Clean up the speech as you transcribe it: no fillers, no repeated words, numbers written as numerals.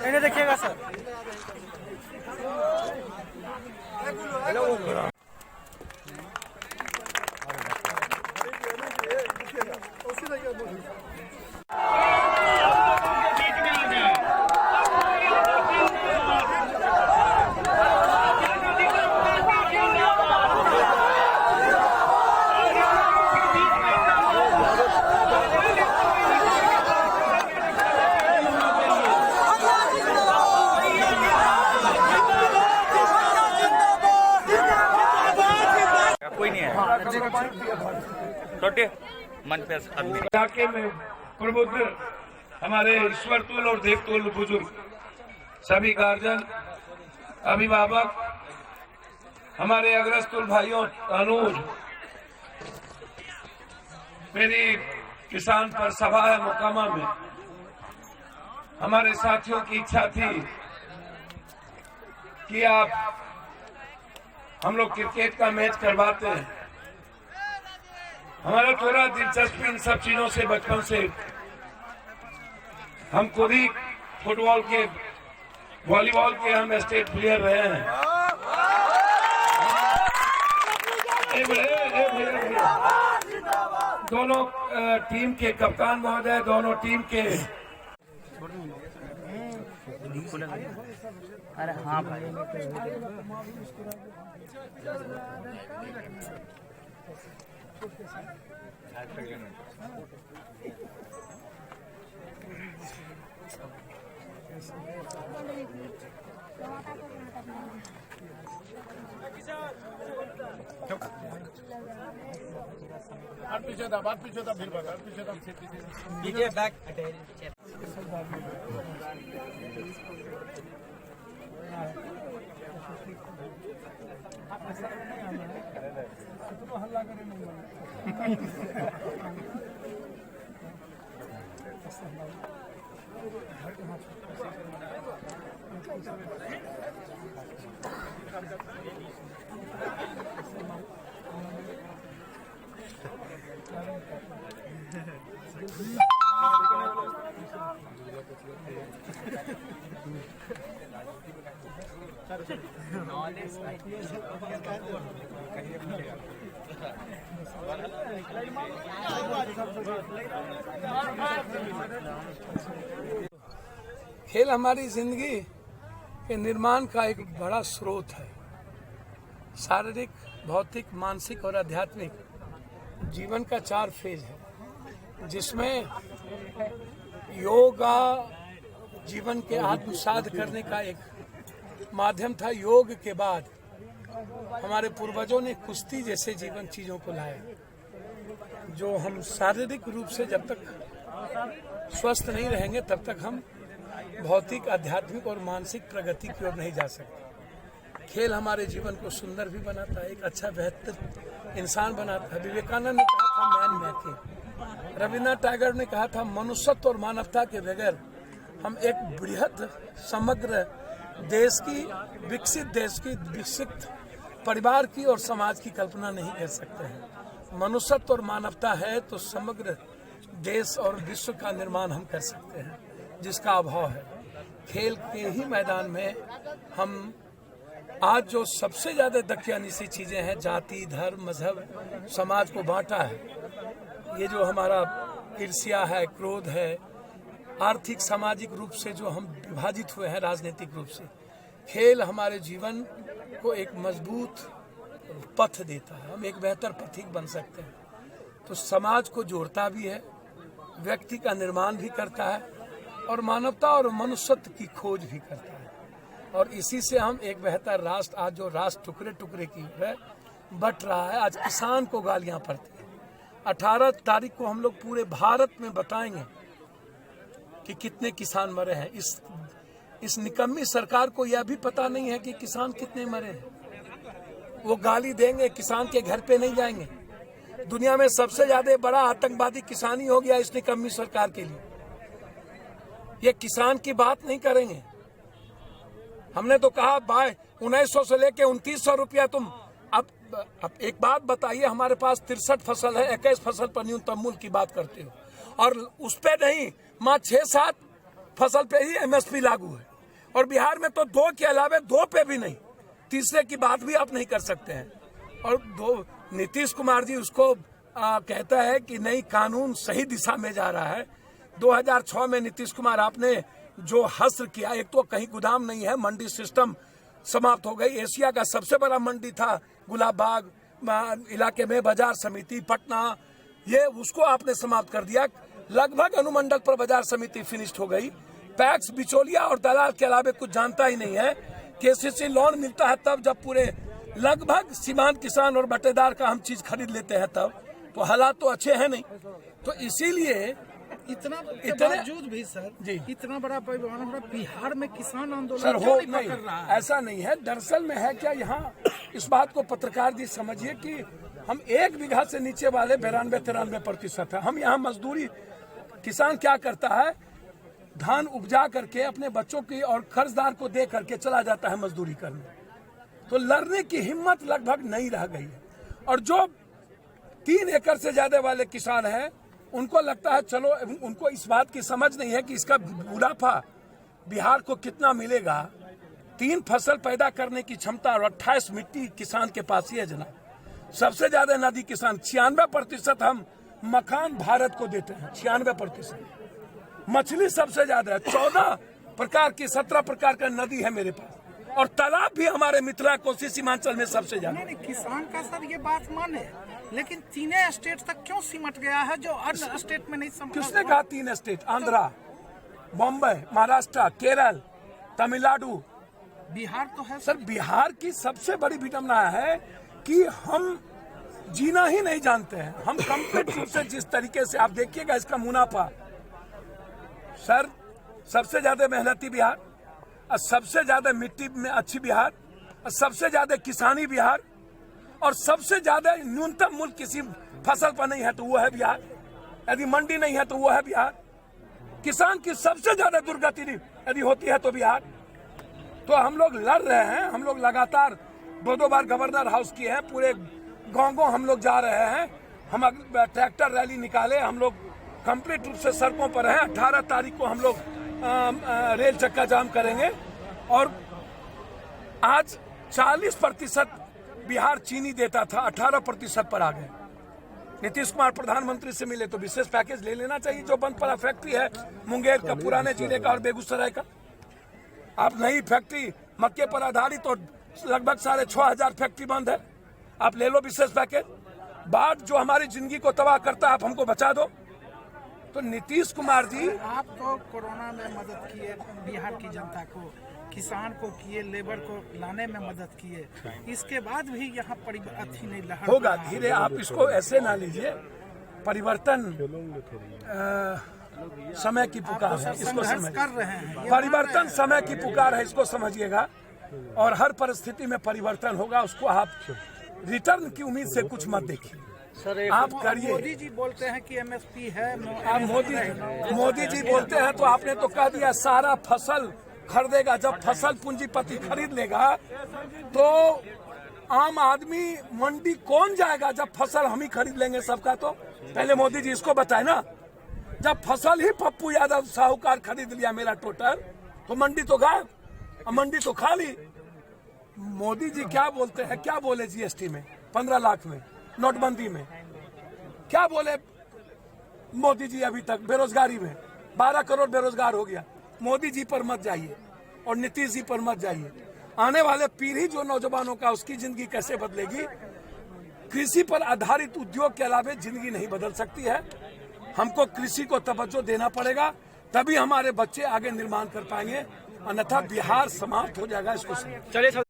इन्हें देखिएगा सर। कोई नहीं है मन पे इलाके में प्रबुद्ध हमारे ईश्वर तुल और देवतुल बुजुर्ग सभी गार्जियन अभिभावक हमारे अग्रस्तुल भाइयों अनुज मेरी किसान पर सभा है मोकामा में। हमारे साथियों की इच्छा थी कि आप हम लोग क्रिकेट का मैच करवाते हैं। हमारा थोड़ा दिलचस्पी इन सब चीजों से बचपन से, हम खुद ही फुटबॉल के वॉलीबॉल के हम स्टेट प्लेयर रहे हैं। दोनों टीम के कप्तान महोदय, दोनों टीम के अरे हाँ भाई बात पीछे था फिर बता पीछे था पीछे बैक हल्ला करे खेल हमारी जिंदगी के निर्माण का एक बड़ा स्रोत है। शारीरिक, भौतिक, मानसिक और आध्यात्मिक जीवन का 4 फेज है, जिसमें योगा जीवन के आत्मसात करने का एक माध्यम था। योग के बाद हमारे पूर्वजों ने कुश्ती जैसे जीवन चीजों को लाया, जो हम शारीरिक रूप से जब तक स्वस्थ नहीं रहेंगे तब तक हम भौतिक, आध्यात्मिक और मानसिक प्रगति की ओर नहीं जा सकते। खेल हमारे जीवन को सुंदर भी बनाता है, एक अच्छा बेहतर इंसान बनाता है। विवेकानंद ने कहा था मैन मेकिंग, रविन्द्रनाथ टैगोर ने कहा था मनुष्यत्व और मानवता के बगैर हम एक बृहद समग्र देश की, विकसित परिवार की और समाज की कल्पना नहीं कर सकते हैं। मनुष्यत्व और मानवता है तो समग्र देश और विश्व का निर्माण हम कर सकते हैं, जिसका अभाव है। खेल के ही मैदान में हम आज जो सबसे ज्यादा दकियानुसी चीजें हैं, जाति, धर्म, मजहब, समाज को बांटा है। ये जो हमारा ईर्ष्या है, क्रोध है, आर्थिक सामाजिक रूप से जो हम विभाजित हुए हैं राजनीतिक रूप से, खेल हमारे जीवन को एक मजबूत पथ देता है। हम एक बेहतर पथिक बन सकते हैं। तो समाज को जोड़ता भी है, व्यक्ति का निर्माण भी करता है और मानवता और मनुष्यत्व की खोज भी करता है। और इसी से हम एक बेहतर राष्ट्र, आज जो राष्ट्र टुकड़े टुकड़े की है बट रहा है, आज किसान को गालियां पड़ती है। 18 तारीख को हम लोग पूरे भारत में बताएंगे कि कितने किसान मरे हैं। इस निकम्मी सरकार को यह भी पता नहीं है कि किसान कितने मरे हैं। वो गाली देंगे, किसान के घर पे नहीं जाएंगे। दुनिया में सबसे ज्यादा बड़ा आतंकवादी किसानी हो गया इस निकम्मी सरकार के लिए। ये किसान की बात नहीं करेंगे। हमने तो कहा 1900 से लेके 2900 रुपया तुम अब अब एक बात बताइए, हमारे पास 63 फसल है, 21 फसल पर न्यूनतम मूल्य की बात करते हो, और उस पे नहीं, माँ 6-7 फसल पे ही MSP लागू है, और बिहार में तो 2 के अलावे 2 पे भी नहीं, तीसरे की बात भी आप नहीं कर सकते हैं। और नीतीश कुमार जी उसको कहता है कि नहीं, कानून सही दिशा में जा रहा है। 2006 में नीतीश कुमार आपने जो हस्र किया, एक तो कहीं गोदाम नहीं है, मंडी सिस्टम समाप्त हो गई। एशिया का सबसे बड़ा मंडी था गुलाब बाग इलाके में, बाजार समिति पटना, ये उसको आपने समाप्त कर दिया। लगभग अनुमंडल पर बाजार समिति फिनिश्ड हो गई। पैक्स, बिचौलिया और दलाल के अलावे कुछ जानता ही नहीं है। KCC लोन मिलता है तब जब पूरे लगभग सीमांत किसान और बटेदार का हम चीज खरीद लेते हैं, तब तो हालात तो अच्छे हैं नहीं। तो इसीलिए इतना बावजूद भी सर जी, इतना बड़ा परिमाण हो रहा, बिहार में किसान आंदोलन सर क्यों हो नहीं नहीं, पकड़ रहा है? ऐसा नहीं है। दरअसल में है क्या, यहाँ इस बात को पत्रकार जी समझिए कि हम 1 बीघा से नीचे वाले 92-93% है। हम यहाँ मजदूरी, किसान क्या करता है, धान उपजा करके अपने बच्चों की और कर्जदार को दे करके चला जाता है मजदूरी करने। तो लड़ने की हिम्मत लगभग नहीं रह गई है। और जो 3 एकड़ से ज्यादा वाले किसान हैं, उनको लगता है चलो, उनको इस बात की समझ नहीं है कि इसका मुनाफा बिहार को कितना मिलेगा। 3 फसल पैदा करने की क्षमता और 28 मिट्टी किसान के पास ही है जनाब। सबसे ज्यादा नदी किसान, 96% हम मकान भारत को देते हैं, 96%। मछली सबसे ज्यादा है, 14 प्रकार की, 17 प्रकार का नदी है मेरे पास, और तालाब भी हमारे मिथिला कोसी सीमांचल में सबसे ज्यादा। नहीं, किसान का सर ये बात माने, लेकिन 3 स्टेट तक क्यों सिमट गया है जो अन्य स्टेट में नहीं समझ? किसने कहा 3 स्टेट? आंध्रा, बॉम्बे, महाराष्ट्र, केरल, तमिलनाडु, बिहार तो है सर। बिहार की सबसे बड़ी विडंबना है कि हम जीना ही नहीं जानते हैं। हम कंप्लीट रूप से, जिस तरीके से आप देखिएगा इसका मुनाफा, सर सबसे ज्यादा मेहनती बिहार, और सबसे ज्यादा मिट्टी में अच्छी बिहार, और सबसे ज्यादा किसानी बिहार, और सबसे ज्यादा न्यूनतम मूल्य किसी फसल पर नहीं है तो वो है बिहार। यदि मंडी नहीं है तो वो है बिहार। किसान की सबसे ज्यादा दुर्गति यदि होती है तो बिहार। तो हम लोग लड़ रहे हैं, हम लोग लगातार 2 बार गवर्नर हाउस किए हैं, पूरे गाँव हम लोग जा रहे हैं। हम ट्रैक्टर रैली निकाले, हम लोग कंप्लीट रूप से सड़कों पर हैं। 18 तारीख को हम लोग रेल चक्का जाम करेंगे। और आज 40% बिहार चीनी देता था, 18% पर आ गए। नीतीश कुमार प्रधानमंत्री से मिले तो विशेष पैकेज ले लेना चाहिए। जो बंद पड़ा फैक्ट्री है मुंगेर का, पुराने जिले का और बेगूसराय का, आप नई फैक्ट्री मक्के पर आधारित, तो लगभग 6,500 फैक्ट्री बंद है, आप ले लो विशेष पैकेज। बाढ़ जो हमारी जिंदगी को तबाह करता है, आप हमको बचा दो। तो नीतीश कुमार जी, आप तो कोरोना में मदद किए बिहार की जनता को, किसान को किए, लेबर को लाने में मदद किए, इसके बाद भी यहाँ परिवर्तन नहीं लहर होगा धीरे। आप इसको ऐसे ना लीजिए, परिवर्तन समय की पुकार है, इसको समझ कर रहे हैं। परिवर्तन समय की पुकार है, इसको समझिएगा। और हर परिस्थिति में परिवर्तन होगा, उसको आप रिटर्न की उम्मीद से कुछ मत देखिए, आप करिए। मोदी जी बोलते हैं कि MSP है, आप मोदी जी बोलते हैं तो आपने तो कह दिया सारा फसल खरीदेगा। जब फसल पूंजीपति खरीद लेगा तो आम आदमी मंडी कौन जाएगा? जब फसल हम ही खरीद लेंगे सबका, तो पहले मोदी जी इसको बताए ना। जब फसल ही पप्पू यादव साहूकार खरीद लिया मेरा टोटल, तो मंडी तो गायब, मंडी तो खाली। मोदी जी क्या बोलते हैं, क्या बोले GST में, 15 लाख में, नोटबंदी में क्या बोले मोदी जी? अभी तक बेरोजगारी में 12 करोड़ बेरोजगार हो गया। मोदी जी पर मत जाइए और नीतीश जी पर मत जाइए। आने वाले पीढ़ी जो नौजवानों का, उसकी जिंदगी कैसे बदलेगी? कृषि पर आधारित उद्योग के अलावा जिंदगी नहीं बदल सकती है। हमको कृषि को तवज्जो देना पड़ेगा, तभी हमारे बच्चे आगे निर्माण कर पाएंगे, अन्यथा बिहार समाप्त हो जाएगा। इसको चलिए।